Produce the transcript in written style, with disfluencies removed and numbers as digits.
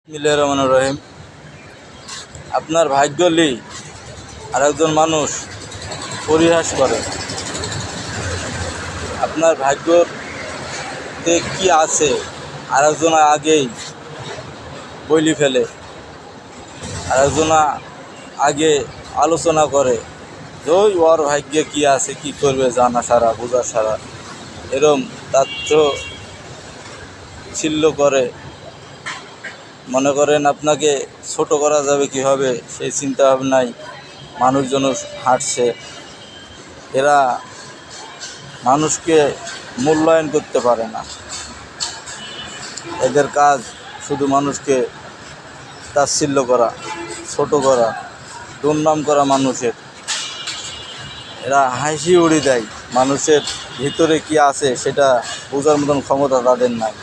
বিসমিল্লাহির রহমানির রহিম। আপনার ভাগ্যলি আর একজন মানুষ পরিহাস করে। আপনার ভাগ্যতে কি আছে আর একজনা আগেই বলি ফেলে, আর একজনা আগে আলোচনা করে যে ওর ভাগ্যে কি আছে, কি করবে, জানা সারা বোঝা সারা, এরম তাচ্ছিল্য করে। মনে করেন আপনাকে ছোট করা যাবে কীভাবে, সেই চিন্তা ভাবনায় মানুষজন হাঁটছে। এরা মানুষকে মূল্যায়ন করতে পারে না। এদের কাজ শুধু মানুষকে তাচ্ছিল্য করা, ছোট করা, দুর্নাম করা মানুষের। এরা হাসি উড়িয়ে দেয়। মানুষের ভিতরে কি আছে সেটা বোঝার মতন ক্ষমতা তাদের নাই।